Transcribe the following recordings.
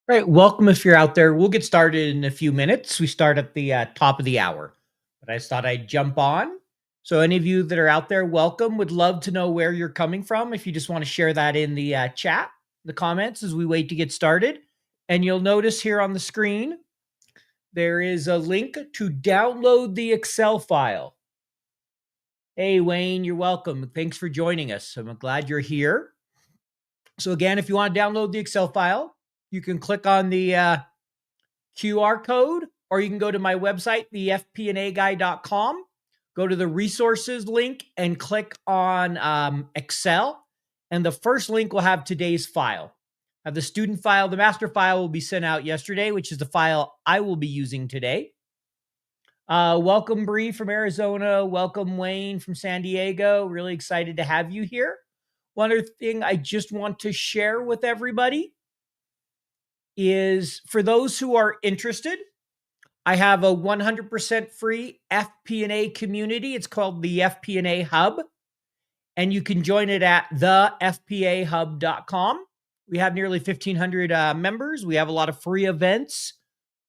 Right. Welcome if you're out there. We'll get started in a few minutes. We start at the top of the hour. But I just thought I'd jump on. So, any of you that are out there, welcome. Would love to know where you're coming from. If you just want to share that in the chat, the comments as we wait to get started. And you'll notice here on the screen, there is a link to download the Excel file. Hey, Wayne, you're welcome. Thanks for joining us. I'm glad you're here. So, again, if you want to download the Excel file, you can click on the QR code, or you can go to my website, the FP&Aguy.com, go to the resources link and click on Excel. And the first link will have today's file. The student file, the master file will be sent out yesterday, which is the file I will be using today. Welcome, Bree from Arizona. Welcome, Wayne from San Diego. Really excited to have you here. One other thing I just want to share with everybody is for those who are interested, I have a 100% free FP&A community. It's called the FP&A Hub, and you can join it at thefpahub.com. We have nearly 1,500 members. We have a lot of free events.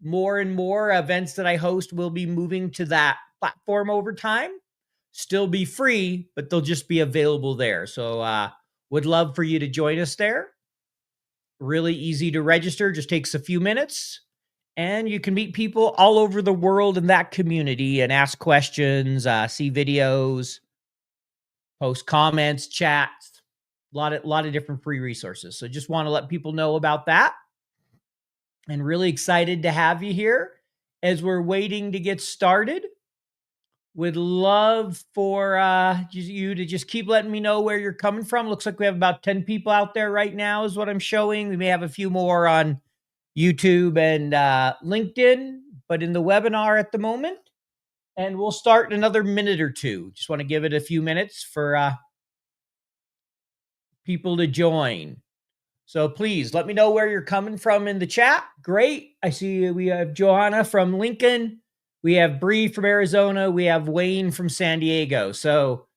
More and more events that I host will be moving to that platform over time. Still be free, but they'll just be available there. So would love for you to join us there. Really easy to register, just takes a few minutes. And you can meet people all over the world in that community and ask questions, see videos, post comments, chats, a lot of different free resources. So just want to let people know about that. And really excited to have you here as we're waiting to get started. Would love for you to just keep letting me know where you're coming from. Looks like we have about 10 people out there right now is what I'm showing. We may have a few more on YouTube and LinkedIn, but in the webinar at the moment. And we'll start in another minute or two. Just want to give it a few minutes for people to join. So please let me know where you're coming from in the chat. Great. I see we have Johanna from Lincoln. We have Bree from Arizona. We have Wayne from San Diego. So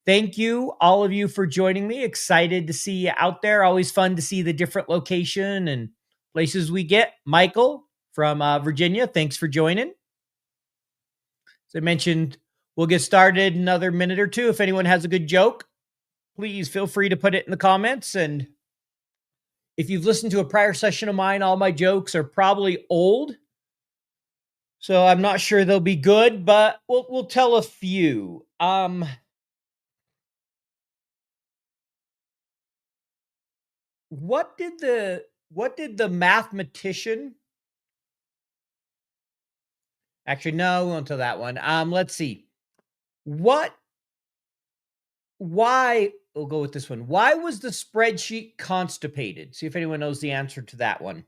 thank you, all of you, for joining me. Excited to see you out there. Always fun to see the different location and places we get. Michael from Virginia, thanks for joining. As I mentioned, we'll get started in another minute or two. If anyone has a good joke, please feel free to put it in the comments. And if you've listened to a prior session of mine, all my jokes are probably old, so I'm not sure they'll be good, but we'll tell a few. What did the mathematician? Actually, no, we won't tell that one. Let's see. Why? We'll go with this one. Why was the spreadsheet constipated? See if anyone knows the answer to that one.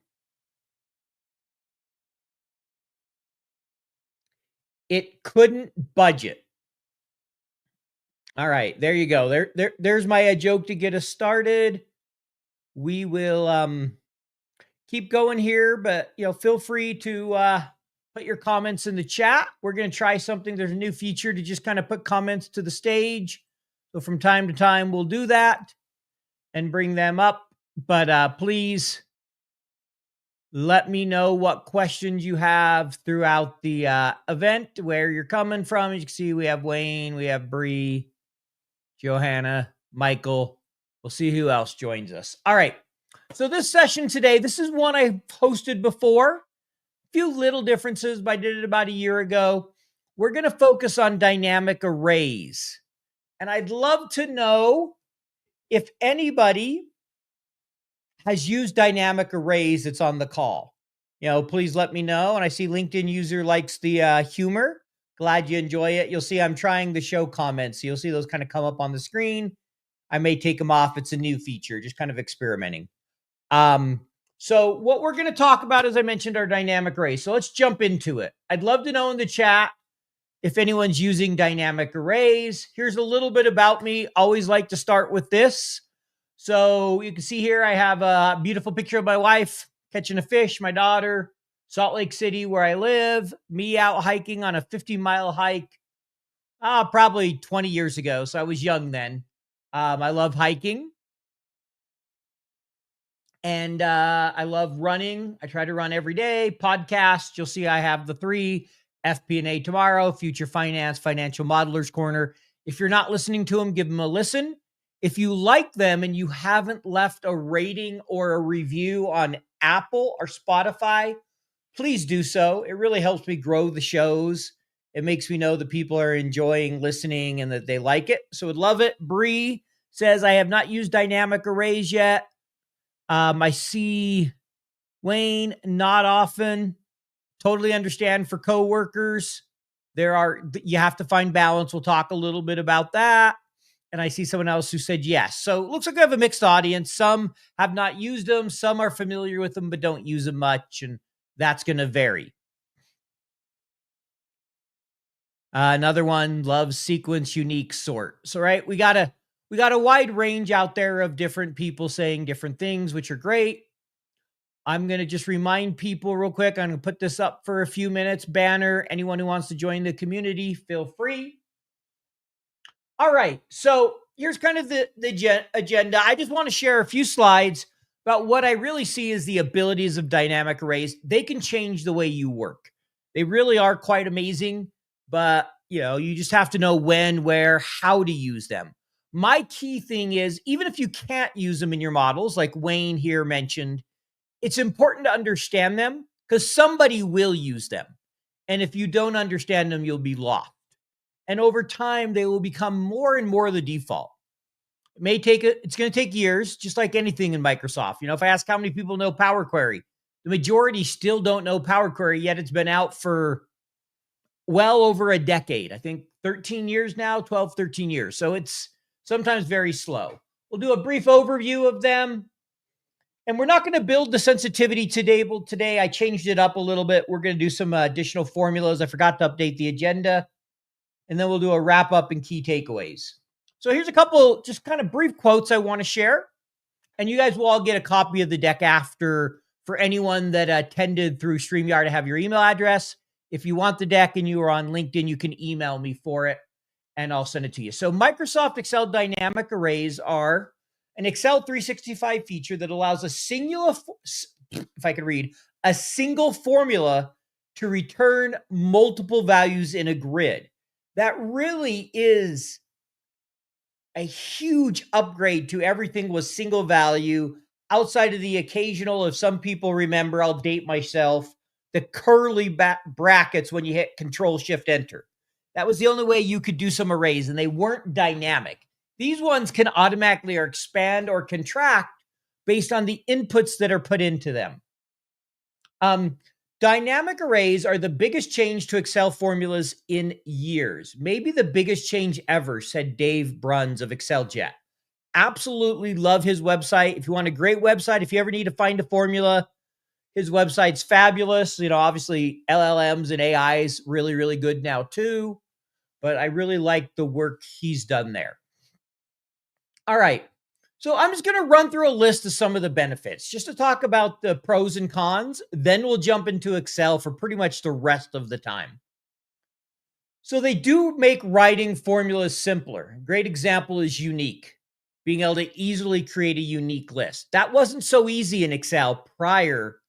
It couldn't budget. All right, there you go. There's my joke to get us started. We will keep going here, but feel free to put your comments in the chat. We're going to try something. There's a new feature to just kind of put comments to the stage. So from time to time, we'll do that and bring them up. But please let me know what questions you have throughout the event, where you're coming from. As you can see, we have Wayne, we have Bree, Johanna, Michael. We'll see who else joins us. All right. So this session today, this is one I hosted before. A few little differences, but I did it about a year ago. We're going to focus on dynamic arrays. And I'd love to know if anybody has used dynamic arrays that's on the call. Please let me know. And I see LinkedIn user likes the humor. Glad you enjoy it. You'll see I'm trying the show comments. So you'll see those kind of come up on the screen. I may take them off. It's a new feature, just kind of experimenting. So what we're going to talk about, as I mentioned, are dynamic arrays. So let's jump into it. I'd love to know in the chat if anyone's using dynamic arrays. Here's a little bit about me. Always like to start with this. So you can see here, I have a beautiful picture of my wife catching a fish, my daughter, Salt Lake City, where I live, me out hiking on a 50-mile hike, probably 20 years ago. So I was young then. I love hiking. And I love running. I try to run every day. Podcasts, you'll see I have the three: FP&A Tomorrow, Future Finance, Financial Modelers Corner. If you're not listening to them, give them a listen. If you like them and you haven't left a rating or a review on Apple or Spotify, please do so. It really helps me grow the shows. It makes me know that people are enjoying listening and that they like it. So would love it. Bree says, I have not used dynamic arrays yet. I see Wayne, not often. Totally understand for coworkers. You have to find balance. We'll talk a little bit about that. And I see someone else who said yes. So it looks like I have a mixed audience. Some have not used them. Some are familiar with them, but don't use them much. And that's going to vary. Another one loves sequence, unique, sort. So, right, we got a wide range out there of different people saying different things, which are great. I'm going to just remind people real quick. I'm going to put this up for a few minutes. Banner. Anyone who wants to join the community, feel free. All right. So here's kind of the agenda. I just want to share a few slides about what I really see as the abilities of dynamic arrays. They can change the way you work. They really are quite amazing, but you just have to know when, where, how to use them. My key thing is, even if you can't use them in your models, like Wayne here mentioned, it's important to understand them because somebody will use them. And if you don't understand them, you'll be lost. And over time, they will become more and more the default. It's going to take years, just like anything in Microsoft. If I ask how many people know Power Query, the majority still don't know Power Query, yet it's been out for well over a decade. I think 13 years now, 12, 13 years. So it's sometimes very slow. We'll do a brief overview of them. And we're not going to build the sensitivity table today. I changed it up a little bit. We're going to do some additional formulas. I forgot to update the agenda. And then we'll do a wrap up and key takeaways. So here's a couple just kind of brief quotes I want to share. And you guys will all get a copy of the deck after. For anyone that attended through StreamYard, I have your email address. If you want the deck and you are on LinkedIn, you can email me for it and I'll send it to you. So Microsoft Excel dynamic arrays are an Excel 365 feature that allows a single formula to return multiple values in a grid. That really is a huge upgrade to everything with single value, outside of the occasional, if some people remember, I'll date myself, the curly brackets when you hit Control-Shift-Enter. That was the only way you could do some arrays, and they weren't dynamic. These ones can automatically or expand or contract based on the inputs that are put into them. Dynamic arrays are the biggest change to Excel formulas in years. Maybe the biggest change ever, said Dave Bruns of ExcelJet. Absolutely love his website. If you want a great website, if you ever need to find a formula, his website's fabulous. Obviously LLMs and AI is really, really good now too. But I really like the work he's done there. All right. So I'm just going to run through a list of some of the benefits just to talk about the pros and cons. Then we'll jump into Excel for pretty much the rest of the time. So they do make writing formulas simpler. A great example is unique, being able to easily create a unique list. That wasn't so easy in Excel prior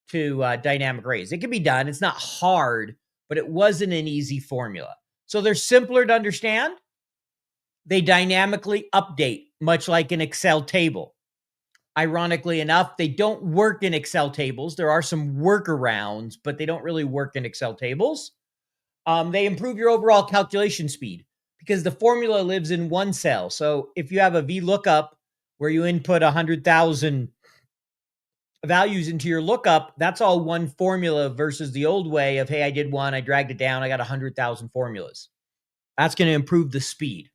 to dynamic arrays. It can be done. It's not hard, but it wasn't an easy formula. So they're simpler to understand. They dynamically update, much like an Excel table. Ironically enough, they don't work in Excel tables. There are some workarounds, but they don't really work in Excel tables. They improve your overall calculation speed because the formula lives in one cell. So if you have a VLOOKUP where you input 100,000 values into your lookup, that's all one formula versus the old way of, hey, I did one, I dragged it down, I got 100,000 formulas. That's going to improve the speed.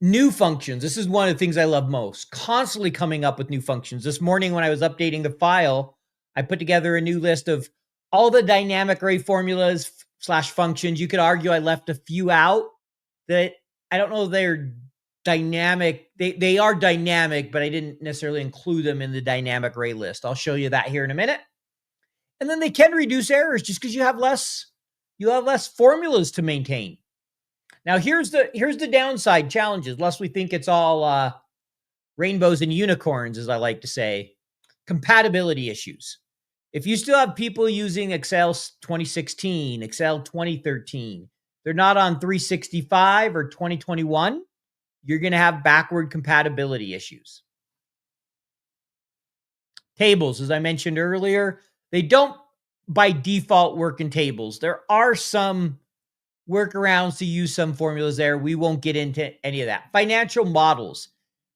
New functions. This is one of the things I love most. Constantly coming up with new functions. This morning when I was updating the file, I put together a new list of all the dynamic array formulas / functions. You could argue I left a few out that I don't know if they're dynamic. They are dynamic, but I didn't necessarily include them in the dynamic array list. I'll show you that here in a minute. And then they can reduce errors just because you have less formulas to maintain. Now here's the downside challenges, lest we think it's all rainbows and unicorns, as I like to say, compatibility issues. If you still have people using Excel 2016, Excel 2013, they're not on 365 or 2021, you're going to have backward compatibility issues. Tables, as I mentioned earlier, they don't by default work in tables. There are some workarounds to use some formulas there. We won't get into any of that. Financial models,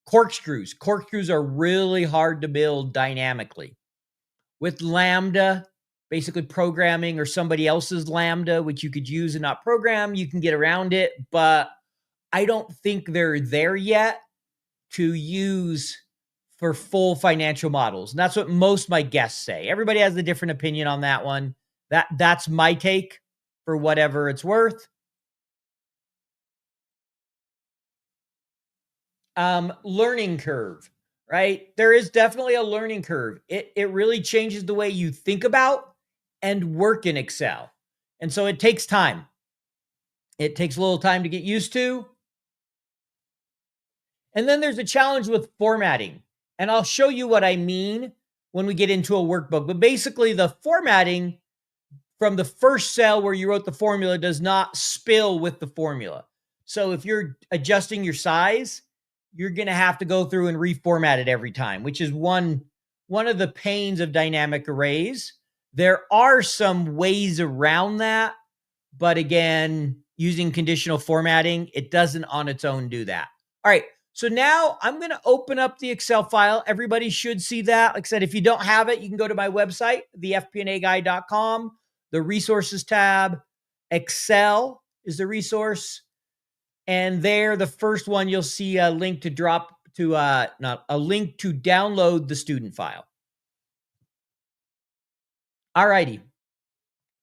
corkscrews. Corkscrews are really hard to build dynamically. With Lambda, basically programming or somebody else's Lambda, which you could use and not program, you can get around it. But I don't think they're there yet to use for full financial models. And that's what most of my guests say. Everybody has a different opinion on that one. That's my take for whatever it's worth. Learning curve, right? There is definitely a learning curve. It really changes the way you think about and work in Excel. And so it takes time. It takes a little time to get used to. And then there's a challenge with formatting. And I'll show you what I mean when we get into a workbook. But basically, the formatting from the first cell where you wrote the formula does not spill with the formula. So if you're adjusting your size, you're going to have to go through and reformat it every time, which is one of the pains of dynamic arrays. There are some ways around that, but again, using conditional formatting, it doesn't on its own do that. All right, so now I'm going to open up the Excel file. Everybody should see that. Like I said, if you don't have it, you can go to my website, thefpnaguy.com, the resources tab. Excel is the resource. And there, the first one, you'll see a link to not a link to download the student file. All righty.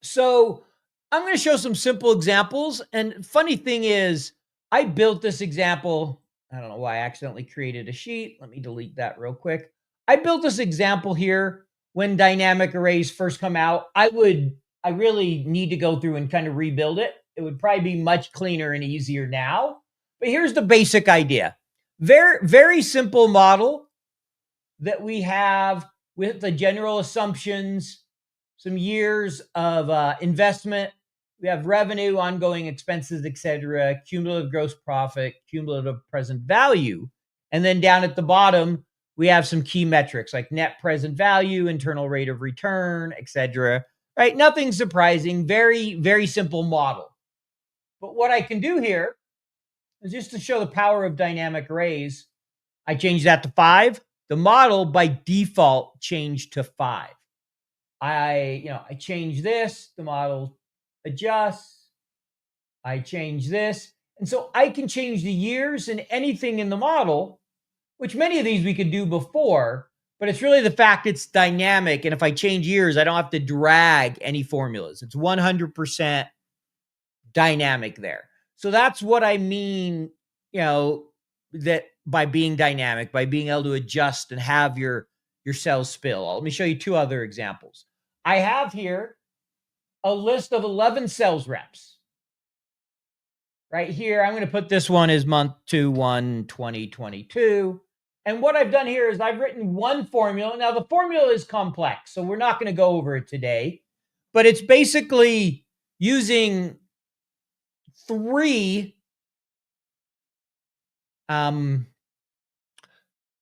So I'm going to show some simple examples. And funny thing is, I built this example. I don't know why I accidentally created a sheet. Let me delete that real quick. I built this example here when dynamic arrays first come out. I really need to go through and kind of rebuild it. It would probably be much cleaner and easier now. But here's the basic idea. Very, very simple model that we have with the general assumptions, some years of investment. We have revenue, ongoing expenses, etc., cumulative gross profit, cumulative present value. And then down at the bottom, we have some key metrics like net present value, internal rate of return, etc. Right? Nothing surprising. Very, very simple model. But what I can do here is just to show the power of dynamic arrays. I changed that to 5. The model by default changed to 5. I change this, the model adjusts. I change this. And so I can change the years and anything in the model, which many of these we could do before, but it's really the fact it's dynamic. And if I change years, I don't have to drag any formulas. It's 100% dynamic there. So that's what I mean, that by being dynamic, by being able to adjust and have your cells spill. Let me show you 2 other examples. I have here a list of 11 sales reps. Right here, I'm going to put this one as month 2/1, 2022. And what I've done here is I've written one formula. Now, the formula is complex, so we're not going to go over it today. But it's basically using 3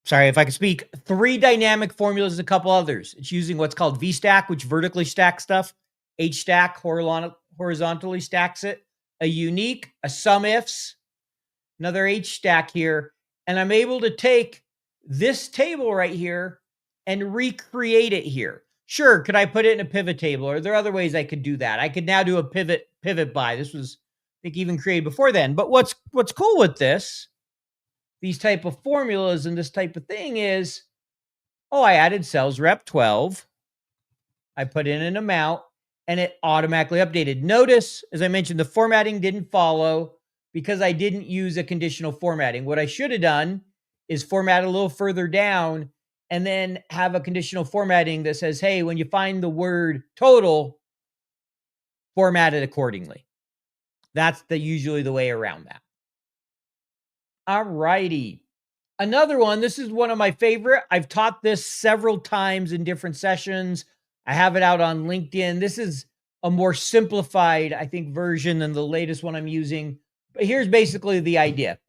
sorry if I could speak, 3 dynamic formulas, a couple others. It's using what's called VStack, which vertically stacks stuff. HStack horizontally stacks it. A unique, a SUMIFS, another HStack here. And I'm able to take this table right here and recreate it here. Sure, could I put it in a pivot table? Or are there other ways I could do that? I could now do a pivot by. This was, I think, even created before then. But what's cool with this, these type of formulas and this type of thing is, I added sales rep 12. I put in an amount and it automatically updated. Notice, as I mentioned, the formatting didn't follow because I didn't use a conditional formatting. What I should have done is format a little further down and then have a conditional formatting that says, hey, when you find the word total, format it accordingly. That's usually the way around that. All righty. Another one, this is one of my favorite. I've taught this several times in different sessions. I have it out on LinkedIn. This is a more simplified, I think, version than the latest one I'm using. But here's basically the idea.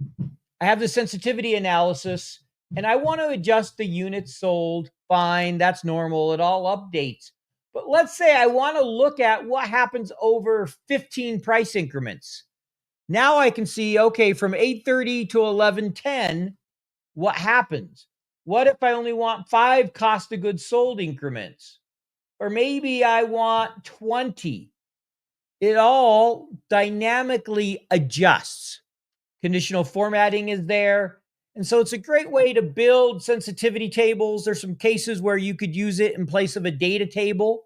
I have the sensitivity analysis and I want to adjust the units sold. Fine, that's normal. It all updates. But let's say I want to look at what happens over 15 price increments. Now I can see, okay, from 8:30 to 11:10, what happens? What if I only want 5 cost of goods sold increments? Or maybe I want 20. It all dynamically adjusts. Conditional formatting is there. And so it's a great way to build sensitivity tables. There's some cases where you could use it in place of a data table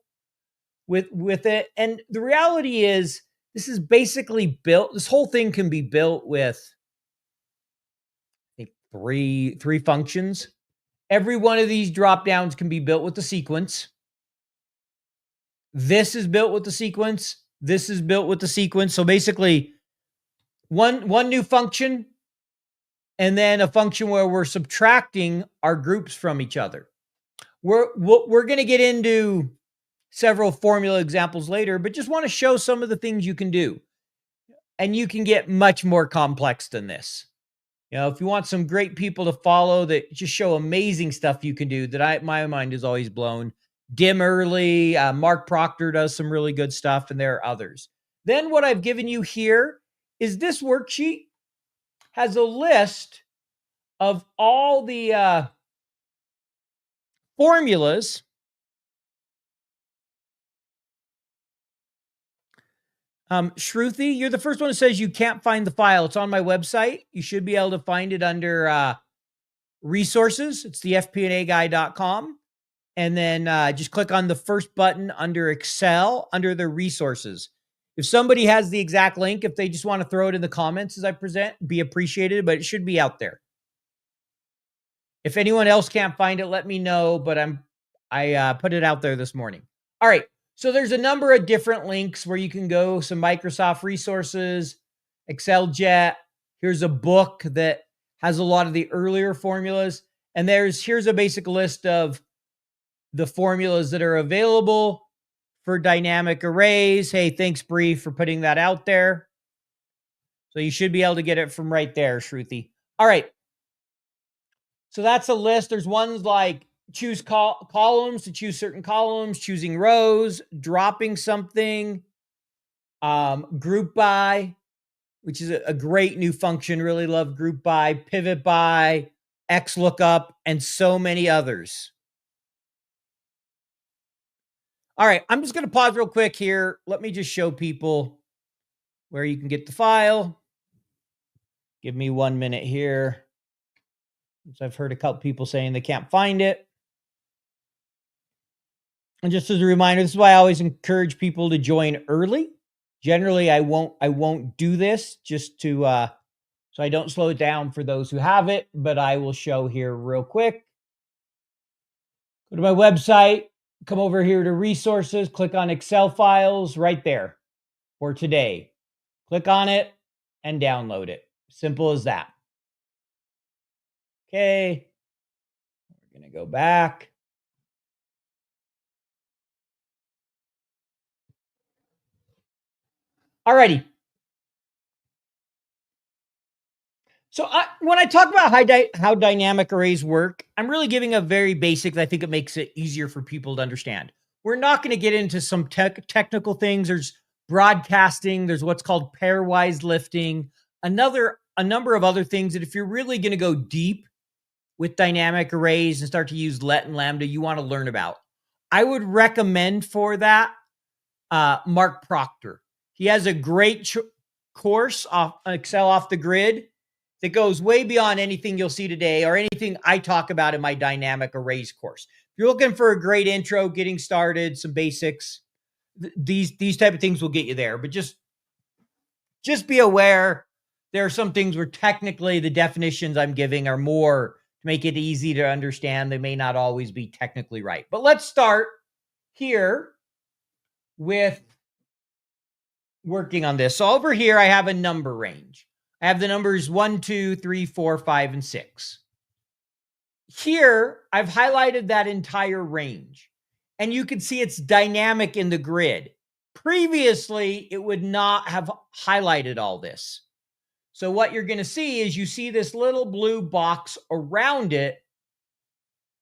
with it. And the reality is this is basically built, this whole thing can be built with I think three functions. Every one of these drop downs can be built with the sequence. This is built with the sequence. This is built with the sequence. So basically, one new function, and then a function where we're subtracting our groups from each other. We're going to get into several formula examples later, but just want to show some of the things you can do. And you can get much more complex than this. You know, if you want some great people to follow that just show amazing stuff you can do, that my mind is always blown. Dim Early, Mark Proctor does some really good stuff, and there are others. Then what I've given you here is this worksheet has a list of all the formulas Shruti, you're the first one that says you can't find the file. It's on my website. You should be able to find it under resources. It's the FP&A And then just click on the first button under Excel, under the resources. If somebody has the exact link, if they just want to throw it in the comments as I present, be appreciated, but it should be out there. If anyone else can't find it, let me know, but I put it out there this morning. All right. So there's a number of different links where you can go, some Microsoft resources, Excel Jet. Here's a book that has a lot of the earlier formulas. And here's a basic list of the formulas that are available for dynamic arrays. Hey, thanks, Bree, for putting that out there. So you should be able to get it from right there, Shruti. All right. So that's a list. There's ones like choose columns to choose certain columns, choosing rows, dropping something, group by, which is a great new function. Really love group by, pivot by, XLOOKUP, and so many others. All right, I'm just going to pause real quick here. Let me just show people where you can get the file. Give me 1 minute here. So I've heard a couple people saying they can't find it. And just as a reminder, this is why I always encourage people to join early. Generally, I won't do this just to so I don't slow it down for those who have it, but I will show here real quick. Go to my website, come over here to resources, click on Excel files right there for today. Click on it and download it. Simple as that. Okay. We're going to go back. Alrighty. So when I talk about how dynamic arrays work, I'm really giving a very basic. I think it makes it easier for people to understand. We're not going to get into some technical things. There's broadcasting. There's what's called pairwise lifting. A number of other things that if you're really going to go deep with dynamic arrays and start to use let and lambda, you want to learn about. I would recommend for that Mark Proctor. He has a great course off Excel off the grid that goes way beyond anything you'll see today or anything I talk about in my dynamic arrays course. If you're looking for a great intro, getting started, some basics, these type of things will get you there. But just be aware there are some things where technically the definitions I'm giving are more to make it easy to understand. They may not always be technically right. But let's start here with working on this. So over here, I have a number range. I have the numbers 1, 2, 3, 4, 5, and 6. here, I've highlighted that entire range, and you can see it's dynamic in the grid. Previously, it would not have highlighted all this. So what you're going to see is you see this little blue box around it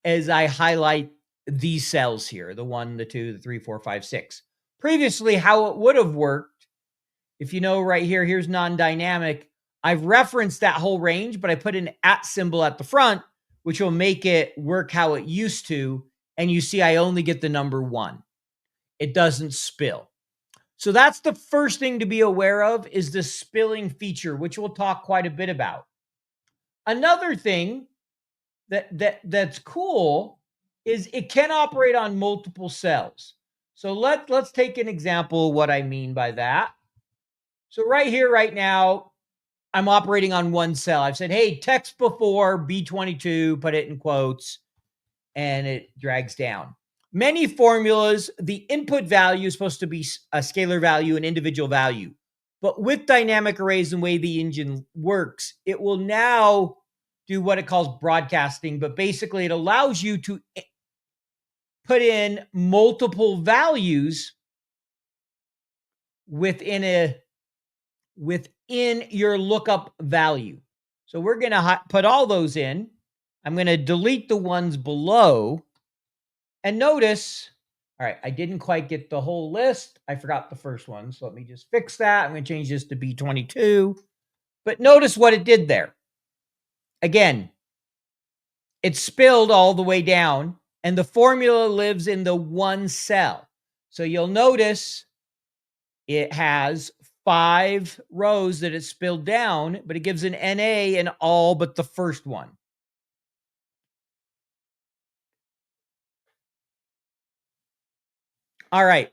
as I highlight these cells here, the 1, the 2, the 3, 4, 5, 6. Previously, how it would have worked, if you know right here, here's non-dynamic. I've referenced that whole range, but I put an @ symbol at the front, which will make it work how it used to. And you see I only get the number 1. It doesn't spill. So that's the first thing to be aware of, is the spilling feature, which we'll talk quite a bit about. Another thing that's cool is it can operate on multiple cells. So let's take an example of what I mean by that. So right here, right now, I'm operating on one cell. I've said, hey, text before B22, put it in quotes, and it drags down. Many formulas, the input value is supposed to be a scalar value, an individual value. But with dynamic arrays and the way the engine works, it will now do what it calls broadcasting. But basically, it allows you to put in multiple values within your lookup value. So we're going to put all those in. I'm going to delete the ones below. And notice, all right, I didn't quite get the whole list. I forgot the first one. So let me just fix that. I'm going to change this to B22. But notice what it did there. Again, it spilled all the way down, and the formula lives in the one cell. So you'll notice it has 5 rows that it spilled down, but it gives an NA in all but the first one. All right.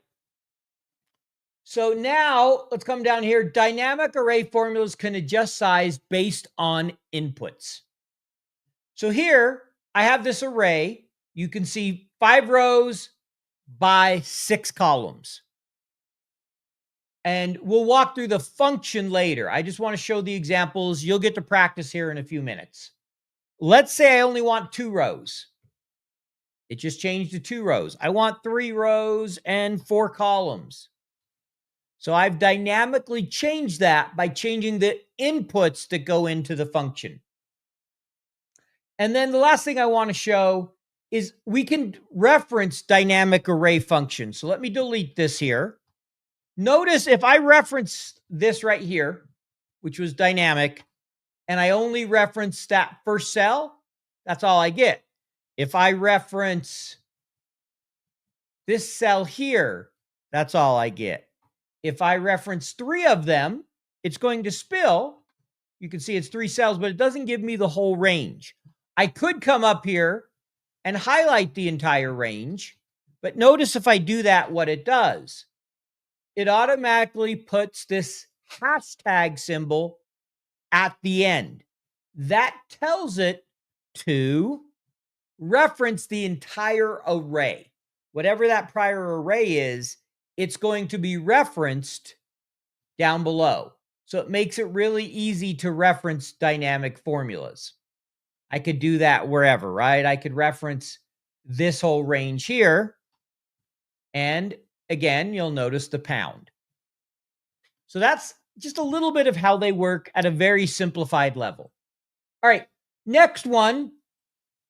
So now let's come down here. Dynamic array formulas can adjust size based on inputs. So here I have this array. You can see 5 rows by 6 columns. And we'll walk through the function later. I just want to show the examples. You'll get to practice here in a few minutes. Let's say I only want 2 rows. It just changed to 2 rows. I want 3 rows and 4 columns. So I've dynamically changed that by changing the inputs that go into the function. And then the last thing I want to show is we can reference dynamic array functions. So let me delete this here. Notice if I reference this right here, which was dynamic, and I only reference that first cell, that's all I get. If I reference this cell here, that's all I get. If I reference 3 of them, it's going to spill. You can see it's 3 cells, but it doesn't give me the whole range. I could come up here and highlight the entire range, but notice if I do that, what it does. It automatically puts this hashtag symbol at the end. That tells it to reference the entire array. Whatever that prior array is, it's going to be referenced down below. So it makes it really easy to reference dynamic formulas. I could do that wherever, right? I could reference this whole range here. And again, you'll notice the pound. So that's just a little bit of how they work at a very simplified level. All right, next one.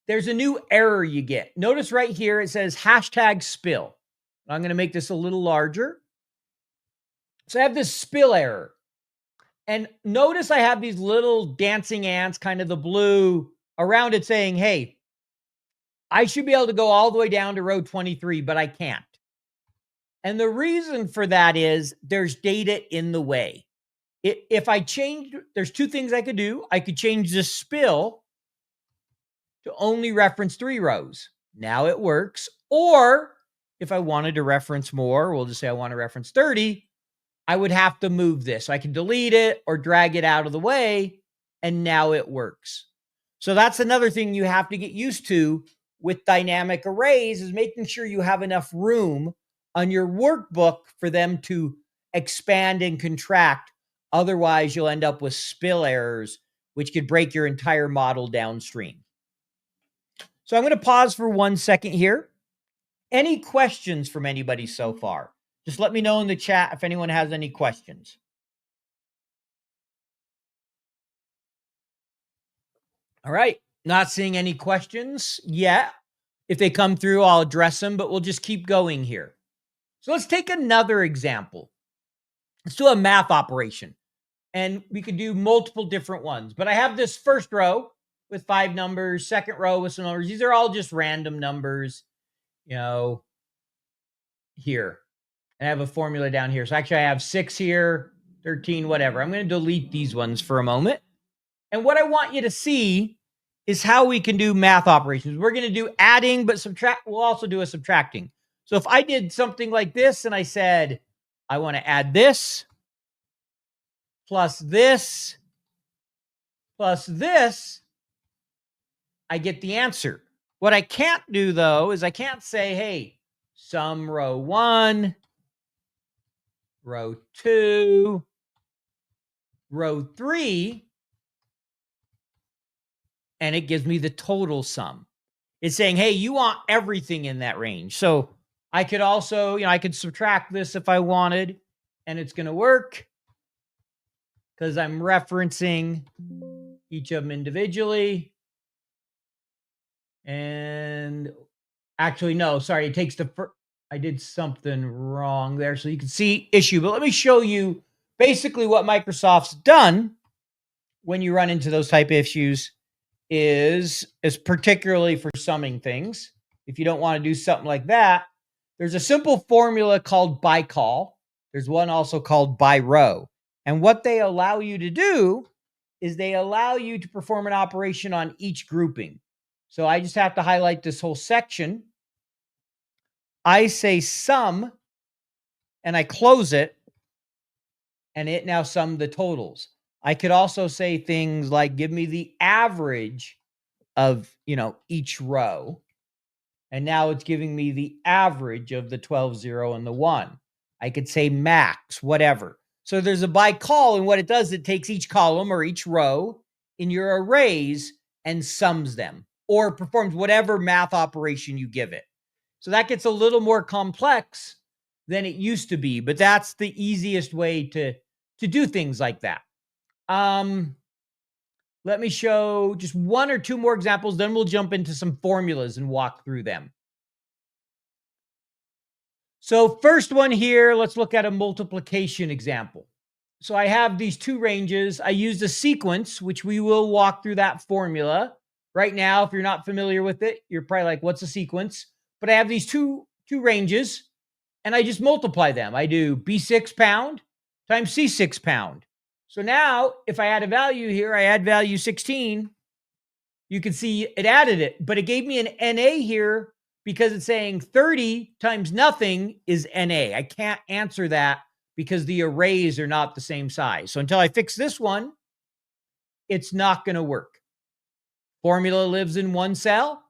There's a new error you get. Notice right here, it says hashtag spill. I'm going to make this a little larger. So I have this spill error. And notice I have these little dancing ants, kind of the blue, around it saying, hey, I should be able to go all the way down to row 23, but I can't. And the reason for that is there's data in the way. If I change, there's 2 things I could do. I could change the spill to only reference 3 rows. Now it works. Or if I wanted to reference more, we'll just say I want to reference 30, I would have to move this. So I can delete it or drag it out of the way, and now it works. So that's another thing you have to get used to with dynamic arrays, is making sure you have enough room on your workbook for them to expand and contract. Otherwise, you'll end up with spill errors, which could break your entire model downstream. So I'm going to pause for 1 second here. Any questions from anybody so far? Just let me know in the chat if anyone has any questions. All right. Not seeing any questions yet. If they come through, I'll address them, but we'll just keep going here. So let's take another example. Let's do a math operation. And we could do multiple different ones. But I have this first row with 5 numbers, second row with some numbers. These are all just random numbers, here. And I have a formula down here. So actually I have 6 here, 13, whatever. I'm going to delete these ones for a moment. And what I want you to see is how we can do math operations. We're going to do adding, but we'll also do a subtracting. So if I did something like this and I said, I want to add this, plus this, plus this, I get the answer. What I can't do, though, is I can't say, hey, sum row 1, row 2, row 3, and it gives me the total sum. It's saying, hey, you want everything in that range. So I could also, I could subtract this if I wanted, and it's going to work because I'm referencing each of them individually. And actually, no, sorry, it takes I did something wrong there. So you can see issue, but let me show you basically what Microsoft's done when you run into those type of issues is particularly for summing things. If you don't want to do something like that, there's a simple formula called by call. There's one also called by row. And what they allow you to do is they allow you to perform an operation on each grouping. So I just have to highlight this whole section. I say sum, and I close it, and it now sums the totals. I could also say things like, give me the average of, each row. And now it's giving me the average of the 12, 0, and the 1. I could say max, whatever. So there's a by call, and what it does, it takes each column or each row in your arrays and sums them or performs whatever math operation you give it. So that gets a little more complex than it used to be, but that's the easiest way to do things like that. Let me show just 1 or 2 more examples, then we'll jump into some formulas and walk through them. So first one here, let's look at a multiplication example. So I have these 2 ranges. I used a sequence, which we will walk through that formula. Right now, if you're not familiar with it, you're probably like, what's a sequence? But I have these two ranges, and I just multiply them. I do B6 pound times C6 pound. So now, if I add a value here, I add value 16, you can see it added it, but it gave me an NA here because it's saying 30 times nothing is NA. I can't answer that because the arrays are not the same size. So until I fix this one, it's not going to work. Formula lives in one cell.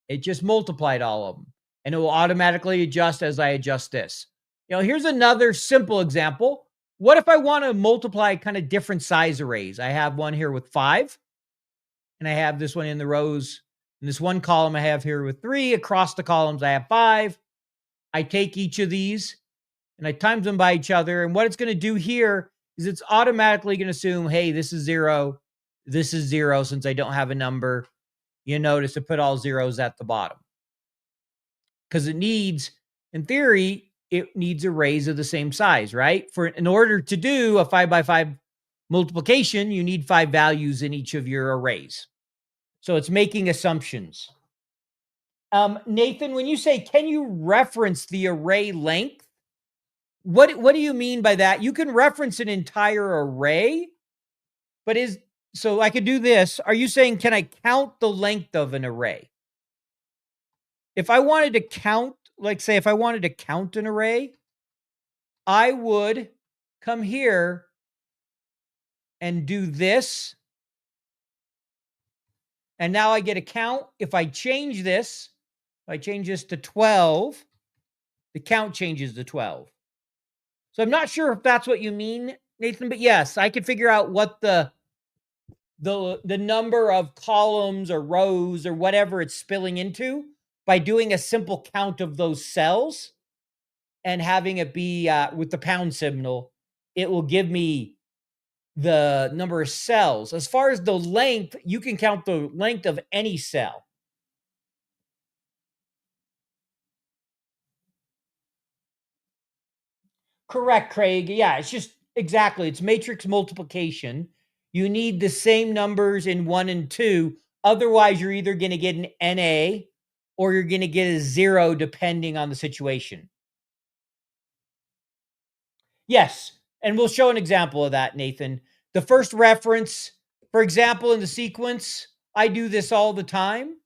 It just multiplied all of them, and it will automatically adjust as I adjust this. Here's another simple example. What if I want to multiply kind of different size arrays? I have one here with 5, and I have this one in the rows. In this one column, I have here with 3. Across the columns, I have 5. I take each of these, and I times them by each other. And what it's going to do here is it's automatically going to assume, hey, this is 0. This is 0 since I don't have a number. You notice to put all zeros at the bottom. Because it needs, in theory, it needs arrays of the same size, right? In order to do a 5 by 5 multiplication, you need 5 values in each of your arrays. So it's making assumptions. Nathan, when you say, can you reference the array length? What do you mean by that? You can reference an entire array, but so I could do this. Are you saying, can I count the length of an array? If I wanted to count, like say, if I wanted to count an array, I would come here and do this. And now I get a count. If I change this, if I change this to 12, the count changes to 12. So I'm not sure if that's what you mean, Nathan, but yes, I can figure out what the the number of columns or rows or whatever it's spilling into by doing a simple count of those cells and having it be with the pound symbol. It will give me the number of cells. As far as the length, you can count the length of any cell. Correct, Craig. Yeah, it's just exactly. It's matrix multiplication. You need the same numbers in 1 and 2. Otherwise, you're either going to get an NA or you're going to get a 0 depending on the situation. Yes, and we'll show an example of that, Nathan. The first reference, for example, in the sequence, I do this all the time.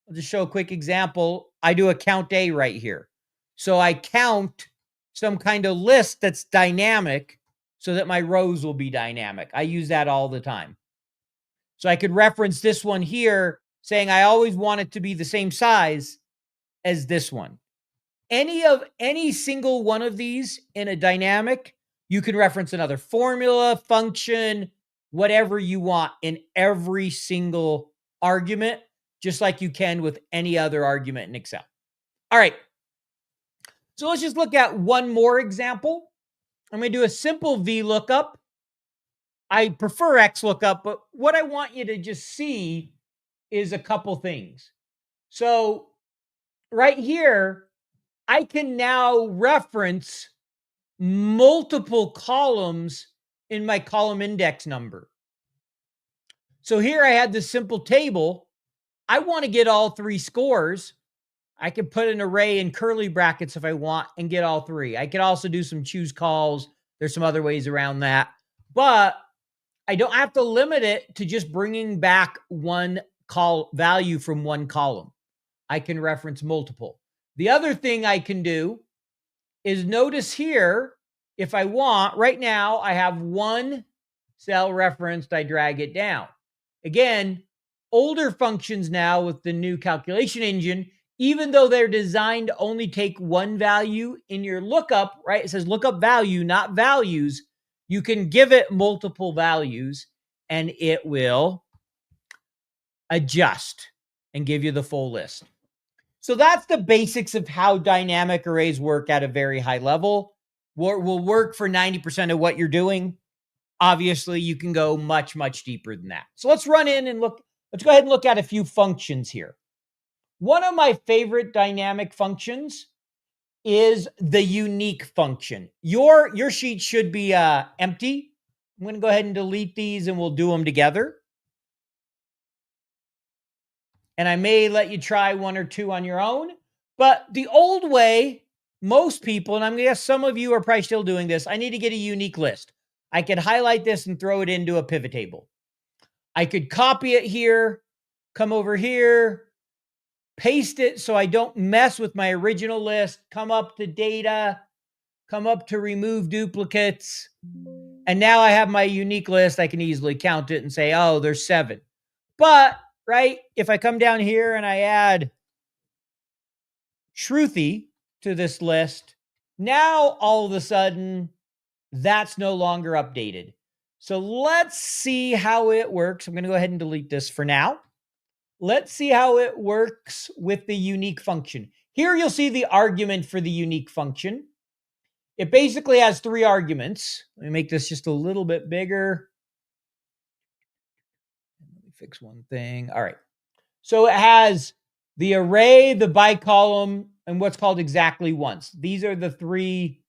I'll just show a quick example. I do a count A right here. So I count some kind of list that's dynamic so that my rows will be dynamic. I use that all the time. So I could reference this one here saying I always want it to be the same size as this one. Any single one of these in a dynamic, you can reference another formula, function, whatever you want in every single argument, just like you can with any other argument in Excel. All right. So let's just look at one more example. I'm going to do a simple VLOOKUP. I prefer XLOOKUP, but what I want you to just see is a couple things. So right here, I can now reference multiple columns in my column index number. So here I had this simple table. I want to get all 3 scores. I can put an array in curly brackets if I want and get all 3. I could also do some choose calls. There's some other ways around that. But I don't have to limit it to just bringing back one value from one column. I can reference multiple. The other thing I can do is notice here, if I want, right now I have one cell referenced, I drag it down. Again, older functions now with the new calculation engine, even though they're designed to only take one value in your lookup, right? It says lookup value, not values. You can give it multiple values and it will adjust and give you the full list. So that's the basics of how dynamic arrays work at a very high level. Will work for 90% of what you're doing. Obviously, you can go much, much deeper than that. So let's run in and look. Let's go ahead and look at a few functions here. One of my favorite dynamic functions is the unique function. Your sheet should be empty. I'm going to go ahead and delete these and we'll do them together. And I may let you try 1 or 2 on your own. But the old way, most people, and I'm going to guess some of you are probably still doing this, I need to get a unique list. I could highlight this and throw it into a pivot table. I could copy it here, come over here, paste it so I don't mess with my original list, come up to data, come up to remove duplicates. And now I have my unique list. I can easily count it and say, oh, there's 7. But right? If I come down here and I add Shruti to this list, now all of a sudden that's no longer updated. So let's see how it works. I'm going to go ahead and delete this for now. Let's see how it works with the unique function. Here you'll see the argument for the unique function. It basically has 3 arguments. Let me make this just a little bit bigger. Let me fix one thing. All right. So it has the array, the bicolumn, and what's called exactly once. These are the 3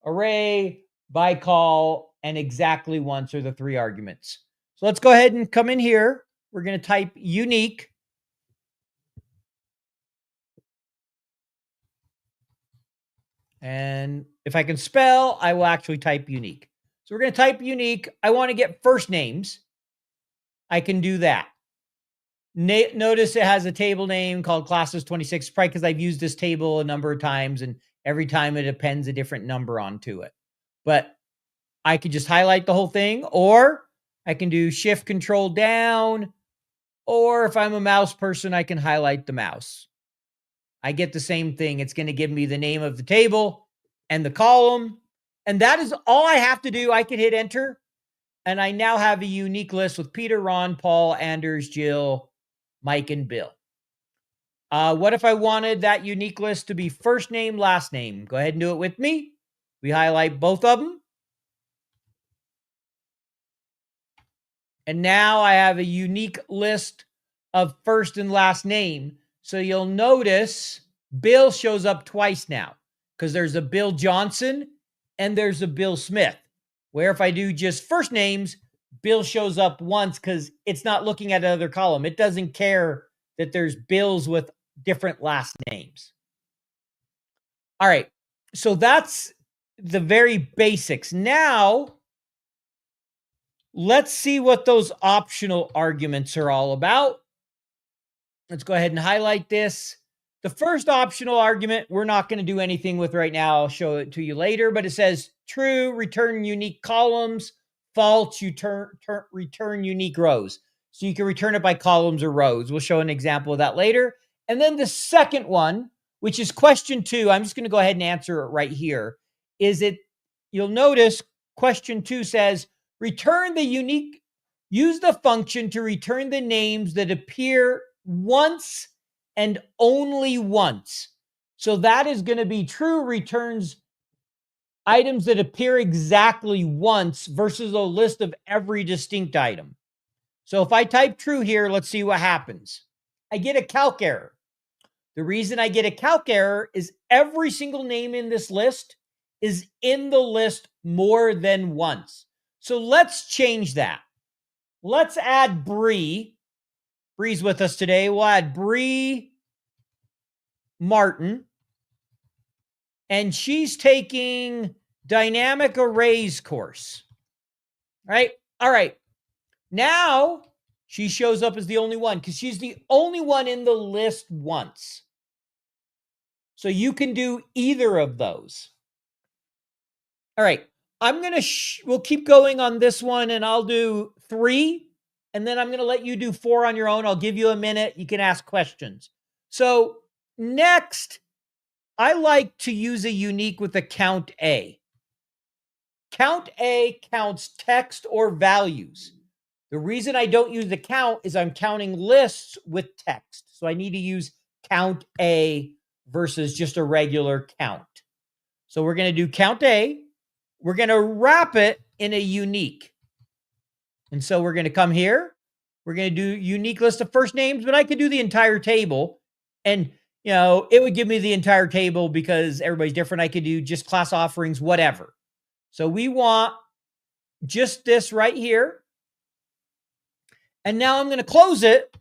array, bicol, and exactly once are the 3 arguments. So let's go ahead and come in here. We're going to type unique. And if I can spell, I will actually type unique. So we're going to type unique. I want to get first names. I can do that. Notice it has a table name called classes 26, probably because I've used this table a number of times, and every time it appends a different number onto it. But I could just highlight the whole thing, or I can do shift control down, or if I'm a mouse person, I can highlight the mouse. I get the same thing. It's going to give me the name of the table and the column. And that is all I have to do. I can hit enter. And I now have a unique list with Peter, Ron, Paul, Anders, Jill, Mike, and Bill. What if I wanted that unique list to be first name, last name? Go ahead and do it with me. We highlight both of them. And now I have a unique list of first and last name. So you'll notice Bill shows up twice now because there's a Bill Johnson and there's a Bill Smith. Where if I do just first names, Bill shows up once because it's not looking at another column. It doesn't care that there's Bills with different last names. All right. So that's the very basics. Now, let's see what those optional arguments are all about. Let's go ahead and highlight this. The first optional argument, we're not going to do anything with right now. I'll show it to you later, but it says true, return unique columns, false, you return unique rows. So you can return it by columns or rows. We'll show an example of that later. And then the second one, which is question 2, I'm just going to go ahead and answer it right here. You'll notice question 2 says, return the unique, use the function to return the names that appear once and only once. So that is going to be true, returns items that appear exactly once versus a list of every distinct item. So if I type true here, let's see what happens. I get a calc error. The reason I get a calc error is every single name in this list is in the list more than once. So let's change that. Let's add Bree. Bree's with us today. We'll add Bree Martin. And she's taking dynamic arrays course. Right? All right. Now she shows up as the only one because she's the only one in the list once. So you can do either of those. All right. I'm going to, we'll keep going on this one and I'll do 3. And then I'm going to let you do 4 on your own. I'll give you a minute. You can ask questions. So next, I like to use a unique with a count A. Count A counts text or values. The reason I don't use the count is I'm counting lists with text. So I need to use count A versus just a regular count. So we're going to do count A. We're going to wrap it in a unique. And so we're going to come here. We're going to do unique list of first names, but I could do the entire table. And, you know, it would give me the entire table because everybody's different. I could do just class offerings, whatever. So we want just this right here. And now I'm going to close it.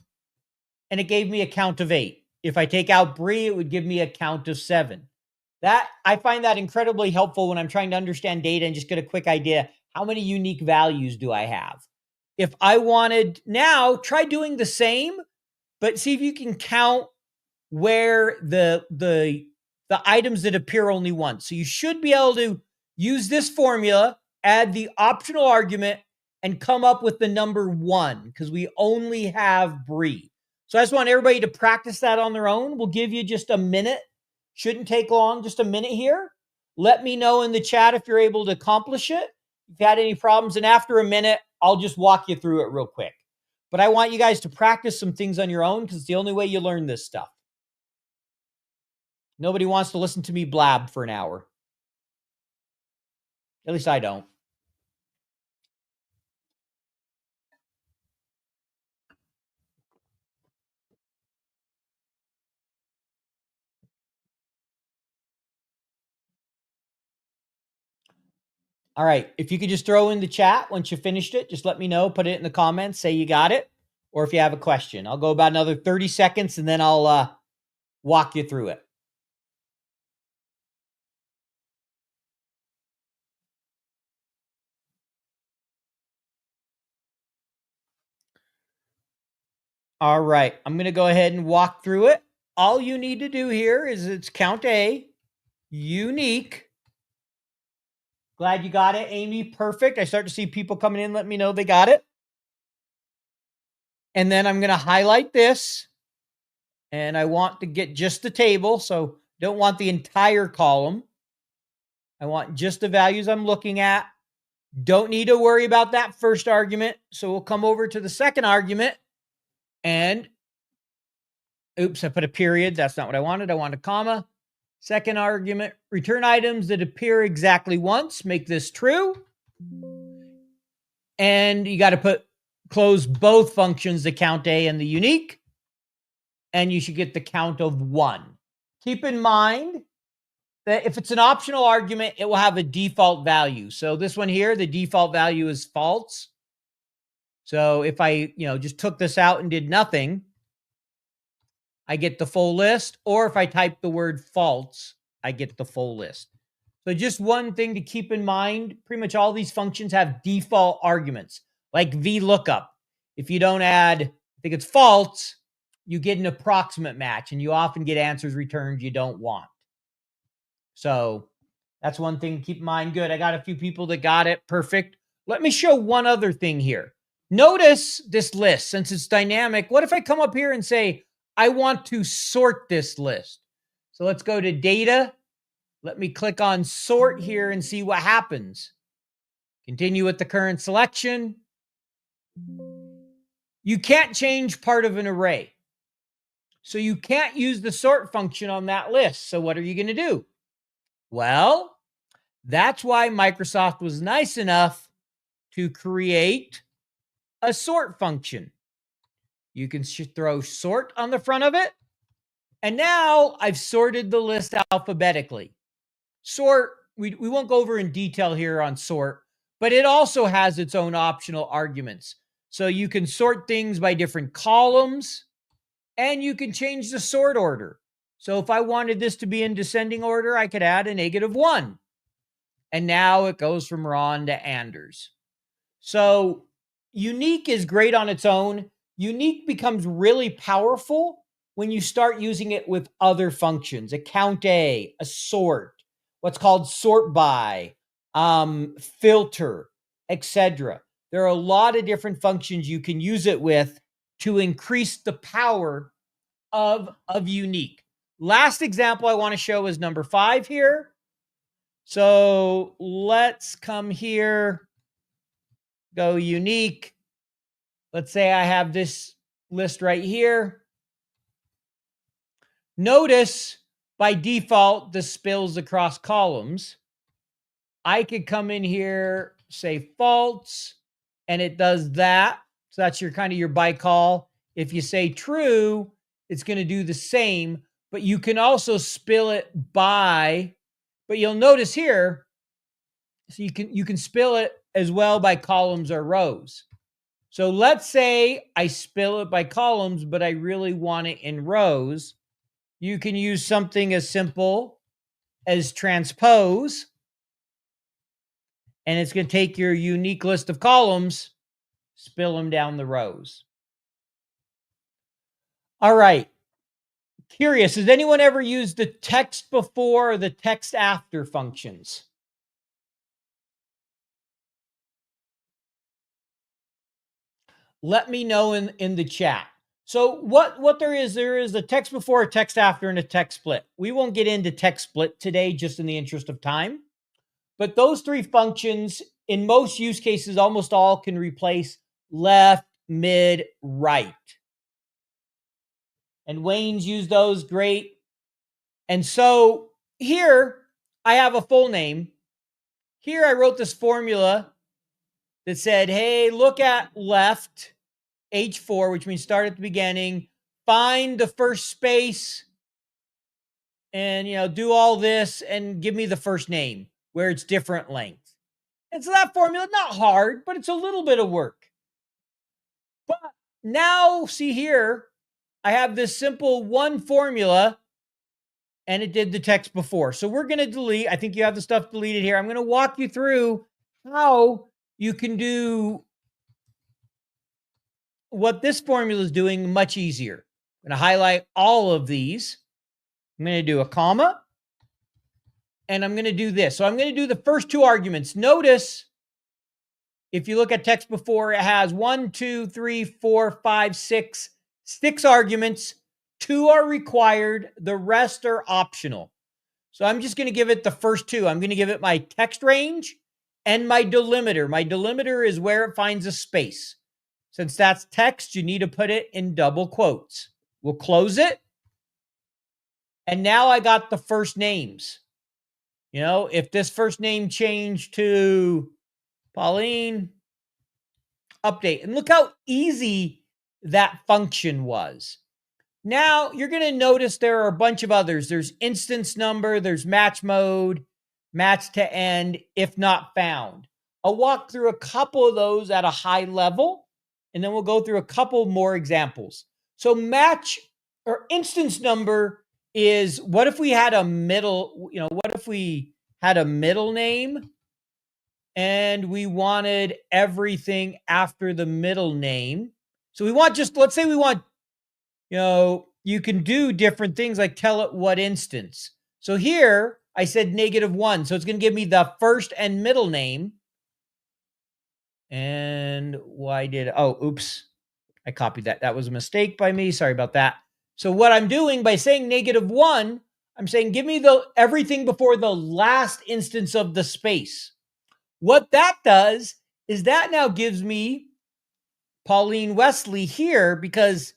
And it gave me a count of 8. If I take out Bree, it would give me a count of 7. I find that incredibly helpful when I'm trying to understand data and just get a quick idea. How many unique values do I have? If I wanted now, try doing the same, but see if you can count where the items that appear only once. So you should be able to use this formula, add the optional argument, and come up with the number 1 because we only have Bree. So I just want everybody to practice that on their own. We'll give you just a minute. Shouldn't take long, just a minute here. Let me know in the chat if you're able to accomplish it. If you had any problems, and after a minute, I'll just walk you through it real quick. But I want you guys to practice some things on your own because it's the only way you learn this stuff. Nobody wants to listen to me blab for an hour. At least I don't. All right. If you could just throw in the chat once you finished it, just let me know. Put it in the comments. Say you got it. Or if you have a question. I'll go about another 30 seconds and then I'll walk you through it. All right. I'm going to go ahead and walk through it. All you need to do here is it's count A, unique. Glad you got it, Amy. Perfect. I start to see people coming in. Let me know they got it. And then I'm going to highlight this. And I want to get just the table. So don't want the entire column. I want just the values I'm looking at. Don't need to worry about that first argument. So we'll come over to the second argument and oops, I put a period. That's not what I wanted. I want a comma. Second argument, return items that appear exactly once. Make this true. And you got to close both functions, the count A and the unique. And you should get the count of 1. Keep in mind that if it's an optional argument, it will have a default value. So this one here, the default value is false. So if I, just took this out and did nothing, I get the full list. Or if I type the word false, I get the full list. So just one thing to keep in mind, pretty much all these functions have default arguments, like VLOOKUP. If you don't add, I think it's false, you get an approximate match, and you often get answers returned you don't want. So that's one thing to keep in mind. Good. I got a few people that got it. Perfect. Let me show one other thing here. Notice this list. Since it's dynamic, what if I come up here and say, I want to sort this list? So let's go to data. Let me click on sort here and see what happens. Continue with the current selection. You can't change part of an array. So you can't use the sort function on that list. So what are you going to do? Well, that's why Microsoft was nice enough to create a sort function. You can throw sort on the front of it. And now I've sorted the list alphabetically. Sort, we won't go over in detail here on sort, but it also has its own optional arguments. So you can sort things by different columns, and you can change the sort order. So if I wanted this to be in descending order, I could add a -1. And now it goes from Ron to Anders. So unique is great on its own. Unique becomes really powerful when you start using it with other functions, a count A, a sort, what's called sort by, filter, etc. There are a lot of different functions you can use it with to increase the power of unique. Last example I want to show is number 5 here. So let's come here, go unique. Let's say I have this list right here. Notice by default, this spills across columns. I could come in here, say false, and it does that. So that's your kind of your by call. If you say true, it's going to do the same, but you can also spill it by, but you'll notice here, so you can spill it as well by columns or rows. So let's say I spill it by columns, but I really want it in rows. You can use something as simple as transpose, and it's going to take your unique list of columns, spill them down the rows. All right. Curious, has anyone ever used the text before or the text after functions? Let me know in the chat. So what there is a text before, a text after, and a text split. We won't get into text split today, just in the interest of time. But those 3 functions, in most use cases, almost all can replace left, mid, right. And Wayne's used those, great. And so here I have a full name. Here I wrote this formula that said, hey, look at left, H4, which means start at the beginning, find the first space, and do all this and give me the first name where it's different length. And so that formula, not hard, but it's a little bit of work. But now see here, I have this simple one formula, and it did the text before. So we're going to delete. I think you have the stuff deleted here. I'm going to walk you through how you can do what this formula is doing much easier. I'm going to highlight all of these. I'm going to do a comma, and I'm going to do this. So I'm going to do the first 2 arguments. Notice, if you look at text before, it has 1, 2, 3, 4, 5, 6 arguments. 2 are required. The rest are optional. So I'm just going to give it the first 2. I'm going to give it my text range, and my delimiter. My delimiter is where it finds a space. Since that's text, you need to put it in double quotes. We'll close it. And now I got the first names. You know, if this first name changed to Pauline, update. And look how easy that function was. Now you're going to notice there are a bunch of others. There's instance number, there's match mode, match to end, if not found. I'll walk through a couple of those at a high level, and then we'll go through a couple more examples. So match or instance number is, what if we had a middle, what if we had a middle name and we wanted everything after the middle name? So we want let's say we want, you can do different things like tell it what instance. So here I said -1. So it's going to give me the first and middle name. And oops. I copied that. That was a mistake by me. Sorry about that. So what I'm doing by saying -1, I'm saying give me everything before the last instance of the space. What that does is that now gives me Pauline Wesley here because